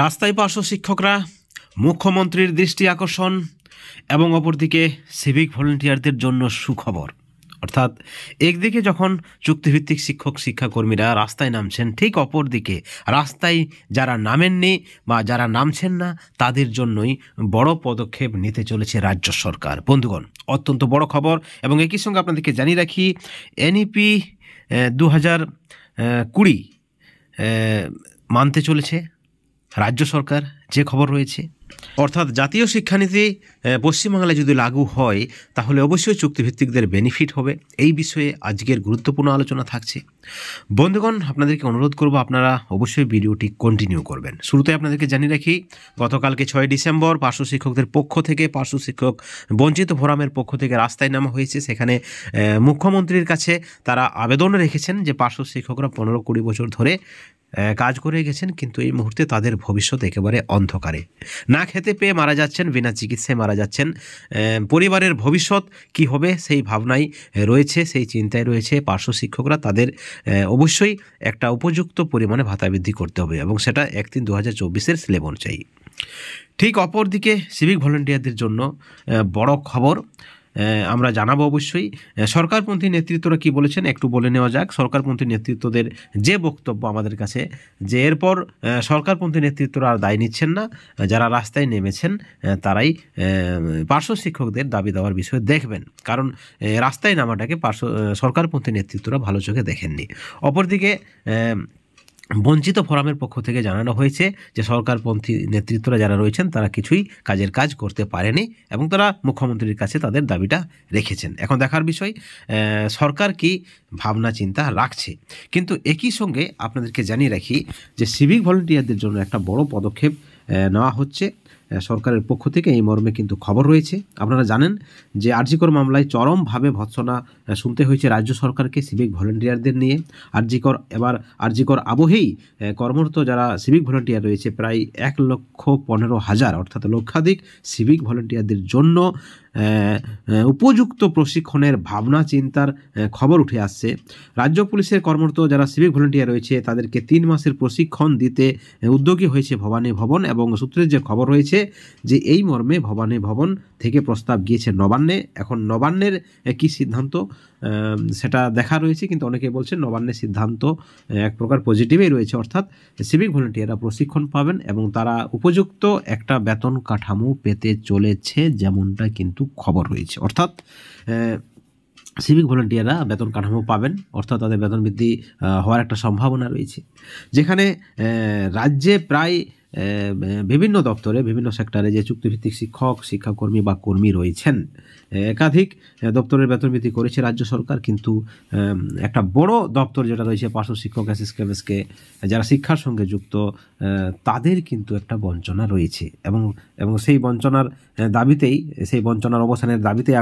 রাস্তায় পার্শ্ব শিক্ষকরা মুখ্যমন্ত্রীর দৃষ্টি আকর্ষণ এবং অপরদিকে সিভিক ভলেন্টিয়ারদের জন্য সুখবর। অর্থাৎ একদিকে যখন চুক্তিভিত্তিক শিক্ষক শিক্ষাকর্মীরা রাস্তায় নামছেন, ঠিক অপরদিকে রাস্তায় যারা নামেননি বা যারা নামছেন না তাদের জন্যই বড় পদক্ষেপ নিতে চলেছে রাজ্য সরকার। বন্ধুগণ, অত্যন্ত বড় খবর। এবং একই সঙ্গে আপনাদেরকে জানিয়ে রাখি, এনইপি 2020 মানতে চলেছে রাজ্য সরকার, যে খবর রয়েছে। অর্থাৎ জাতীয় শিক্ষানীতি পশ্চিমবাংলায় যদি লাগু হয় তাহলে অবশ্যই চুক্তিভিত্তিকদের বেনিফিট হবে। এই বিষয়ে আজকের গুরুত্বপূর্ণ আলোচনা থাকছে। বন্ধুগণ, আপনাদেরকে অনুরোধ করব আপনারা অবশ্যই ভিডিওটি কন্টিনিউ করবেন। শুরুতে আপনাদেরকে জানিয়ে রাখি, গতকালকে 6 ডিসেম্বর পার্শ্ব শিক্ষকদের পক্ষ থেকে, পার্শ্ব শিক্ষক বঞ্চিত ফোরামের পক্ষ থেকে রাস্তায় নামা হয়েছে। সেখানে মুখ্যমন্ত্রীর কাছে তারা আবেদন রেখেছেন যে পার্শ্ব শিক্ষকরা 15-20 বছর ধরে কাজ করে গেছেন, কিন্তু এই মুহূর্তে তাদের ভবিষ্যৎ একেবারে অন্ধকারে। না খেতে পেয়ে মারা যাচ্ছেন, বিনা চিকিৎসায় মারা যাচ্ছেন। পরিবারের ভবিষ্যৎ কি হবে সেই ভাবনাই রয়েছে, সেই চিন্তায় রয়েছে পার্শ্ব শিক্ষকরা। তাদের অবশ্যই একটা উপযুক্ত পরিমাণে ভাতা বৃদ্ধি করতে হবে এবং সেটা 1/3/2024 স্ল্যাব অনুযায়ী। ঠিক অপরদিকে সিভিক ভলেন্টিয়ারদের জন্য বড় খবর আমরা জানাবো অবশ্যই। সরকারপন্থী নেতৃত্বরা কি বলেছেন একটু বলে নেওয়া যাক। সরকারপন্থী নেতৃত্বদের যে বক্তব্য আমাদের কাছে, যে এরপর সরকারপন্থী নেতৃত্বরা আর দায় নিচ্ছেন না, যারা রাস্তায় নেমেছেন তারাই পার্শ্ব শিক্ষকদের দাবি দেওয়ার বিষয়ে দেখবেন। কারণ রাস্তায় নামাটাকে সরকারপন্থী নেতৃত্বরা ভালো চোখে দেখেননি। অপরদিকে বঞ্চিত ফোরামের পক্ষ থেকে জানানো হয়েছে যে সরকারপন্থী নেতৃত্বরা যারা রয়েছেন তারা কিছুই কাজ করতে পারেনি এবং তারা মুখ্যমন্ত্রীর কাছে তাদের দাবিটা রেখেছেন। এখন দেখার বিষয় সরকার কি ভাবনা চিন্তা রাখছে। কিন্তু একই সঙ্গে আপনাদেরকে জানিয়ে রাখি যে সিভিক ভলেন্টিয়ারদের জন্য একটা বড় পদক্ষেপ নেওয়া হচ্ছে সরকারের পক্ষ থেকে। এই মর্মে কিন্তু খবর রয়েছে। আপনারা জানেন যে আরজিকর মামলায় চরমভাবে ভৎসনা শুনতে হয়েছে রাজ্য সরকারকে সিভিক ভলেন্টিয়ারদের নিয়ে। আরজিকর আবহেই কর্মরত যারা সিভিক ভলেন্টিয়ার রয়েছে প্রায় 1,15,000 অর্থাৎ লক্ষাধিক সিভিক ভলেন্টিয়ারদের জন্য উপযুক্ত প্রশিক্ষণের ভাবনা চিন্তার খবর উঠে আসছে। রাজ্য পুলিশের কর্মরত যারা সিভিক ভলেন্টিয়ার রয়েছে তাদেরকে 3 মাসের প্রশিক্ষণ দিতে উদ্যোগী হয়েছে ভবানী ভবন। এবং সূত্রের যে খবর রয়েছে যে এই মর্মে ভবানী ভবন থেকে প্রস্তাব গিয়েছে নবান্নে। এখন নবান্নের কি সিদ্ধান্ত সেটা দেখা রয়েছে, কিন্তু অনেকে বলছেন নবান্নের সিদ্ধান্ত এক প্রকার পজিটিভই রয়েছে। অর্থাৎ সিভিক ভলেন্টিয়াররা প্রশিক্ষণ পাবেন এবং তারা উপযুক্ত একটা বেতন কাঠামো পেতে চলেছে, যেমনটা কিন্তু খবর রয়েছে। অর্থাৎ সিভিক ভলেন্টিয়াররা বেতন কাঠামো পাবেন, অর্থাৎ তাদের বেতন বৃদ্ধি হওয়ার একটা সম্ভাবনা রয়েছে। যেখানে রাজ্যে প্রায় বিভিন্ন দপ্তরে, বিভিন্ন সেক্টরে যে চুক্তিভিত্তিক শিক্ষক শিক্ষাকর্মী বা কর্মী রয়েছেন, একাধিক দপ্তরের বেতন বৃদ্ধি করেছে রাজ্য সরকার। কিন্তু একটা বড় দপ্তর যেটা রয়েছে পার্শ্ব শিক্ষক এসএসকে, যারা শিক্ষার সঙ্গে যুক্ত, তাদের কিন্তু একটা বঞ্চনা রয়েছে এবং সেই বঞ্চনার দাবিতেই, সেই বঞ্চনার অবসানের দাবিতেই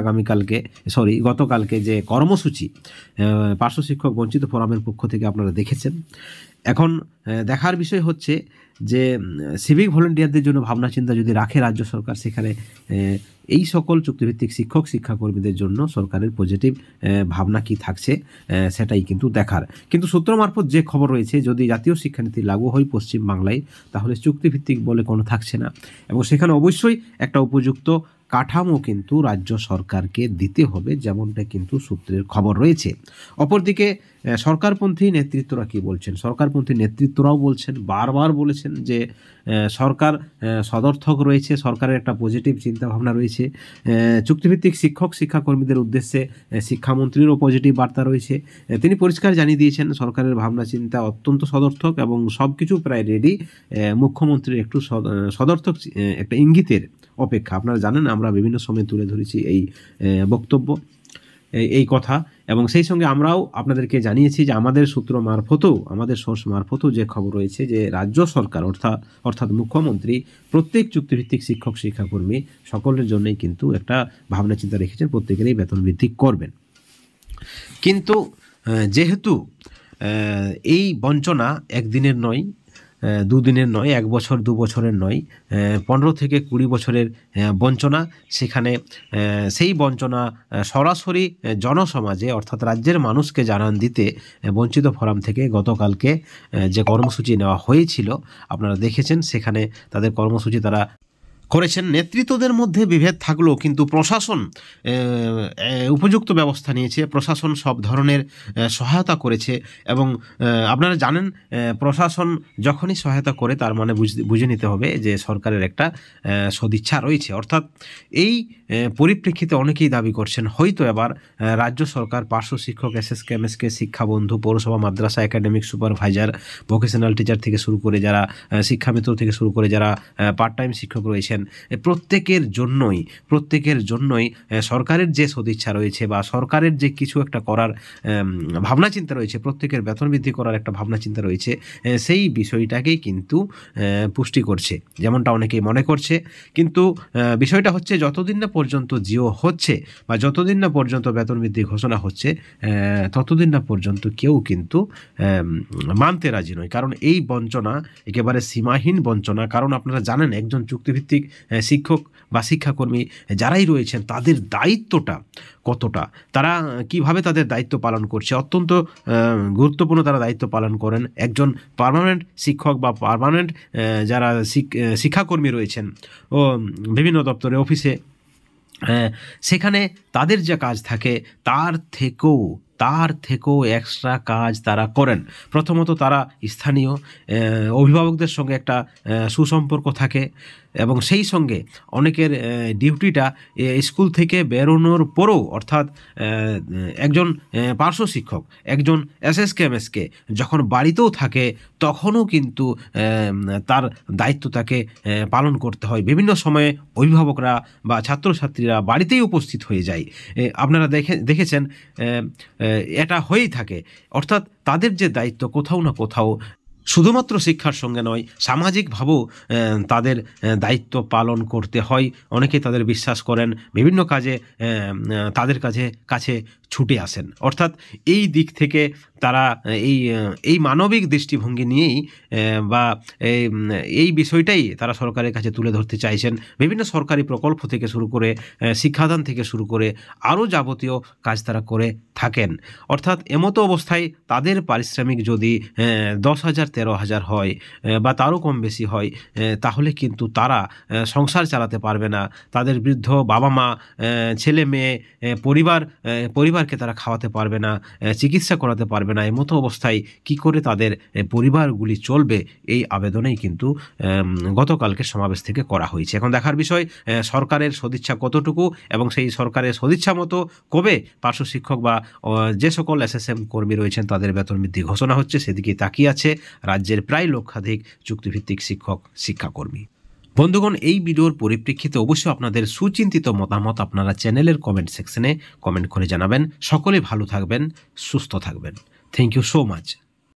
গতকালকে যে কর্মসূচি পার্শ্ব শিক্ষক বঞ্চিত ফোরামের পক্ষ থেকে আপনারা দেখেছেন। এখন দেখার বিষয় হচ্ছে যে সিভিক ভলেন্টিয়ারদের জন্য ভাবনা চিন্তা যদি রাখে রাজ্য সরকার, সেখানে এই সকল চুক্তিভিত্তিক শিক্ষক শিক্ষাকর্মীদের জন্য সরকারের পজিটিভ ভাবনা কি থাকছে সেটাই কিন্তু দেখার। কিন্তু সূত্র মারফত যে খবর রয়েছে, যদি জাতীয় শিক্ষানীতি লাগু হয় পশ্চিমবাংলায় তাহলে চুক্তিভিত্তিক বলে কোনো থাকছে না এবং সেখানে অবশ্যই একটা উপযুক্ত কাঠামো কিন্তু রাজ্য সরকারকে দিতে হবে, যেমনটা কিন্তু সূত্রের খবর রয়েছে। অপরদিকে সরকারপন্থী নেতৃত্বরা কি বলছেন? সরকারপন্থী নেতৃত্বরাও বলছেন, বারবার বলেছেন যে সরকার সদর্থক রয়েছে, সরকারের একটা পজিটিভ চিন্তাভাবনা রয়েছে। চুক্তিভিত্তিক শিক্ষক শিক্ষাকর্মীদের উদ্দেশ্যে শিক্ষামন্ত্রীরও পজিটিভ বার্তা রয়েছে। তিনি পরিষ্কার জানিয়ে দিয়েছেন সরকারের ভাবনা চিন্তা অত্যন্ত সদর্থক এবং সব কিছু প্রায় রেডি। মুখ্যমন্ত্রীর একটু সদর্থক একটা ইঙ্গিতের অপেক্ষা। আপনারা জানেন আমরা বিভিন্ন সময় তুলে ধরেছি এই বক্তব্য, এই কথা, এবং সেই সঙ্গে আমরাও আপনাদেরকে জানিয়েছি যে আমাদের সূত্র মারফতও, আমাদের সোর্স মারফতও যে খবর রয়েছে যে রাজ্য সরকার অর্থাৎ মুখ্যমন্ত্রী প্রত্যেক চুক্তিভিত্তিক শিক্ষক শিক্ষাকর্মী সকলের জন্যই কিন্তু একটা ভাবনা চিন্তা রেখেছেন, প্রত্যেকেরই বেতন বৃদ্ধি করবেন। কিন্তু যেহেতু এই বঞ্চনা একদিনের নয়, দুদিনের নয়, 1 বছর 2 বছরের নয়, 15 থেকে 20 বছরের বঞ্চনা। সেখানে সেই বঞ্চনা সরাসরি জনসমাজে অর্থাৎ রাজ্যের মানুষকে জানান দিতে বঞ্চিত ফোরাম থেকে গতকালকে যে কর্মসূচি নেওয়া হয়েছিল আপনারা দেখেছেন। সেখানে তাদের কর্মসূচি তারা করেছেন। নেতৃত্বদের মধ্যে বিভেদ থাকলেও কিন্তু প্রশাসন উপযুক্ত ব্যবস্থা নিয়েছে, প্রশাসন সব ধরনের সহায়তা করেছে। এবং আপনারা জানেন প্রশাসন যখনই সহায়তা করে তার মানে বুঝে নিতে হবে যে সরকারের একটা সদিচ্ছা রয়েছে। অর্থাৎ এই পরিপ্রেক্ষিতে অনেকেই দাবি করছেন হয়তো এবার রাজ্য সরকার পার্শ্ব শিক্ষক, এসএসকে, এমএসকে, শিক্ষাবন্ধু, পৌরসভা, মাদ্রাসা, একাডেমিক সুপারভাইজার, ভোকেশনাল টিচার থেকে শুরু করে যারা শিক্ষামিত্র থেকে শুরু করে যারা পার্ট টাইম শিক্ষক রয়েছেন, প্রত্যেকের জন্যই সরকারের যে সদিচ্ছা রয়েছে বা সরকারের যে কিছু একটা করার ভাবনা চিন্তা রয়েছে, প্রত্যেকের বেতন বৃদ্ধি করার একটা ভাবনা চিন্তা রয়েছে, সেই বিষয়টাকেই কিন্তু পুষ্টি করছে যেমনটা অনেকেই মনে করছে। কিন্তু বিষয়টা হচ্ছে যতদিন না পর্যন্ত জিও হচ্ছে বা যতদিন না পর্যন্ত বেতন বৃদ্ধি ঘোষণা হচ্ছে ততদিন না পর্যন্ত কেউ কিন্তু মানতে রাজি নয়। কারণ এই বঞ্চনা একেবারে সীমাহীন বঞ্চনা। কারণ আপনারা জানেন একজন চুক্তিভিত্তিক শিক্ষক বা শিক্ষাকর্মী যারাই রয়েছেন তাদের দায়িত্বটা কতটা, তারা কিভাবে তাদের দায়িত্ব পালন করছে, অত্যন্ত গুরুত্বপূর্ণ তারা দায়িত্ব পালন করেন। একজন পার্মানেন্ট শিক্ষক বা পার্মানেন্ট যারা শিক্ষাকর্মী রয়েছেন ও বিভিন্ন দপ্তরে অফিসে, সেখানে তাদের যে কাজ থাকে তার থেকেও এক্সট্রা কাজ তারা করেন। প্রথমত তারা স্থানীয় অভিভাবকদের সঙ্গে একটা সুসম্পর্ক থাকে এবং সেই সঙ্গে অনেকের ডিউটিটা স্কুল থেকে বেরোনোর পরেও, অর্থাৎ একজন পার্শ্ব শিক্ষক, একজন এসএসকে, এমএসকে যখন বাড়িতেও থাকে তখনও কিন্তু তার দায়িত্ব তাকে পালন করতে হয়। বিভিন্ন সময়ে অভিভাবকরা বা ছাত্রছাত্রীরা বাড়িতেই উপস্থিত হয়ে যায়। আপনারা দেখেছেন এটা হয়েই থাকে। অর্থাৎ তাদের যে দায়িত্ব কোথাও না কোথাও শুধুমাত্র শিক্ষার সঙ্গে নয়, সামাজিকভাবেও তাদের দায়িত্ব পালন করতে হয়। অনেকে তাদের বিশ্বাস করেন, বিভিন্ন কাজে তাদের কাছে ছুটে আসেন। অর্থাৎ এই দিক থেকে তারা এই মানবিক দৃষ্টিভঙ্গি নিয়েই বা এই বিষয়টাই তারা সরকারের কাছে তুলে ধরতে চাইছেন। বিভিন্ন সরকারি প্রকল্প থেকে শুরু করে শিক্ষাদান থেকে শুরু করে আরও যাবতীয় কাজ তারা করে থাকেন। অর্থাৎ এমতো অবস্থায় তাদের পারিশ্রমিক যদি 10,000 13,000 হয় বা তারও কম বেশি হয়, তাহলে কিন্তু তারা সংসার চালাতে পারবে না। তাদের বৃদ্ধ বাবা মা, ছেলে মেয়ে, পরিবারকে তারা খাওয়াতে পারবে না, চিকিৎসা করাতে পারবে না। এমতো অবস্থায় কি করে তাদের পরিবারগুলি চলবে, এই আবেদনেই কিন্তু গতকালকে সমাবেশ থেকে করা হয়েছে। এখন দেখার বিষয় সরকারের সদিচ্ছা কতটুকু এবং সেই সরকারের সদিচ্ছা মতো কবে পার্শ্ব শিক্ষক বা যে সকল এসএসএম কর্মী রয়েছেন তাদের বেতন বৃদ্ধি ঘোষণা হচ্ছে, সেদিকে তাকিয়ে আছে রাজ্যের প্রায় লক্ষাধিক চুক্তিভিত্তিক শিক্ষক শিক্ষাকর্মী। বন্ধুগণ, এই ভিডিওর পরিপ্রেক্ষিতে অবশ্যই আপনাদের সুচিন্তিত মতামত আপনারা চ্যানেলের কমেন্ট সেকশনে কমেন্ট করে জানাবেন। সকলে ভালো থাকবেন, সুস্থ থাকবেন। Thank you so much.